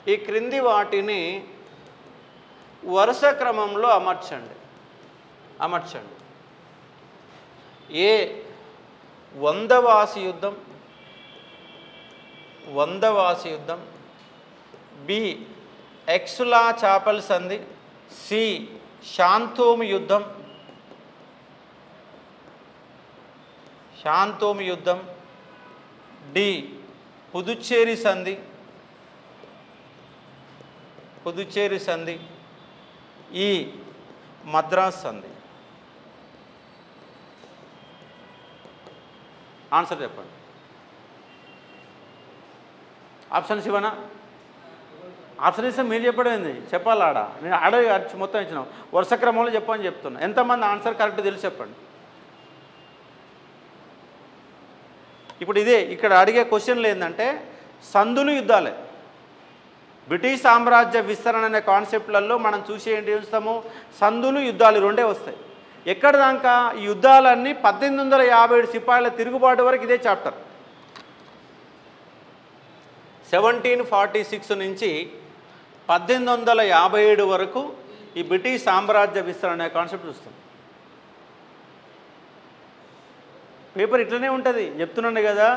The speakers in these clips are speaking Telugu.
ఈ క్రింది వాటిని వరుస క్రమంలో అమర్చండి. ఏ వందవాసి యుద్ధం, బి ఎక్సులా చాపల్ సంధి, సి శాంతోమ్ యుద్ధం, డి పుదుచ్చేరి సంధి, ఈ మద్రాస్ సంధి. ఆన్సర్ చెప్పండి. ఆప్షన్స్ ఇవ్వనా? ఆప్షన్ ఇస్తే మీరు చెప్పడం ఏంది? చెప్పాలి. నేను మొత్తం ఇచ్చినాం. వరుస క్రమంలో చెప్పని చెప్తున్నా. ఎంతమంది ఆన్సర్ కరెక్ట్ తెలిసి చెప్పండి. ఇప్పుడు ఇదే ఇక్కడ అడిగే క్వశ్చన్లు ఏంటంటే సంధులు యుద్ధాలే. బ్రిటిష్ సామ్రాజ్య విస్తరణ అనే కాన్సెప్ట్లలో మనం చూస్తాము, సంధులు యుద్ధాలు రెండే వస్తాయి. ఎక్కడ దాకా ఈ యుద్ధాలన్నీ 1857 సిపాయిల తిరుగుబాటు వరకు ఇదే చాప్టర్. 1746 నుంచి 1857 వరకు ఈ బ్రిటిష్ సామ్రాజ్య విస్తరణ అనే కాన్సెప్ట్ చూస్తాం. పేపర్ ఇట్లనే ఉంటుంది. చెప్తున్నాను కదా,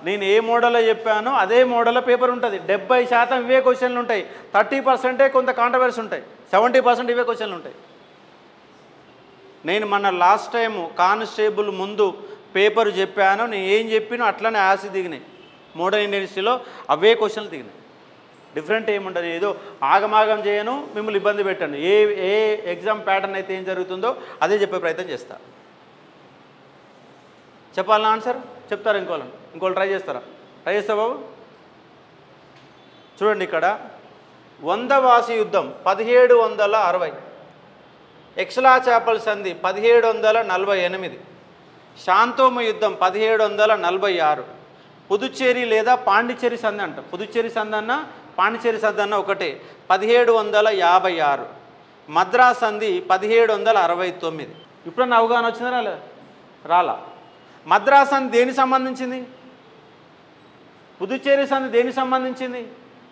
నేను ఏ మోడల్లో చెప్పానో అదే మోడల్లో పేపర్ ఉంటుంది. 70% ఇవే క్వశ్చన్లు ఉంటాయి. 30% కొంత కాంట్రవర్సీ ఉంటాయి. 70% ఇవే క్వశ్చన్లు ఉంటాయి. నేను మన లాస్ట్ టైం కానిస్టేబుల్ ముందు పేపర్ చెప్పాను, నేను ఏం చెప్పినో అట్లనే ఆసి దిగినాయి. మోడర్న్ యూనివర్సిటీలో అవే క్వశ్చన్లు దిగినాయి. డిఫరెంట్ ఏముంటుంది. ఏదో ఆగమాగం చేయను, మిమ్మల్ని ఇబ్బంది పెట్టండి. ఏ ఎగ్జామ్ ప్యాటర్న్ అయితే ఏం జరుగుతుందో అదే చెప్పే ప్రయత్నం చేస్తా. చెప్పాలన్నా ఆన్సర్ చెప్తారా? ఇంకోళ్ళు ట్రై చేస్తారా? ట్రై చేస్తా బాబు. చూడండి, ఇక్కడ వందవాసి యుద్ధం 1760, ఎక్సలా చాపల్ సంధి 1748, శాంతోమ యుద్ధం 1746, పుదుచ్చేరి లేదా పాండిచ్చేరి సంధి అంట. పుదుచ్చేరి సంధి అన్న పాండిచ్చేరి సంధి అన్న ఒకటే 1756, మద్రాస్ సంధి 1769. ఇప్పుడన్నా అవగాహన వచ్చిందా? రాలా. మద్రాస్ సంధి దేనికి సంబంధించింది? పుదుచ్చేరి సంధి దేనికి సంబంధించింది?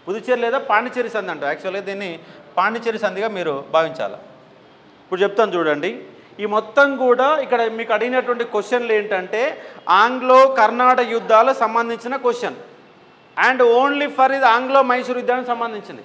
పుదుచ్చేరి లేదా పాండిచ్చేరి సంధి అంట. యాక్చువల్గా దీన్ని పాండిచ్చేరి సంధిగా మీరు భావించాలి. ఇప్పుడు చెప్తాను చూడండి. ఈ మొత్తం కూడా ఇక్కడ మీకు అడిగినటువంటి క్వశ్చన్లు ఏంటంటే ఆంగ్లో కర్ణాటక యుద్ధాలకు సంబంధించిన క్వశ్చన్ అండ్ ఓన్లీ ఫర్ ఇది ఆంగ్లో మైసూర్ యుద్ధానికి సంబంధించింది.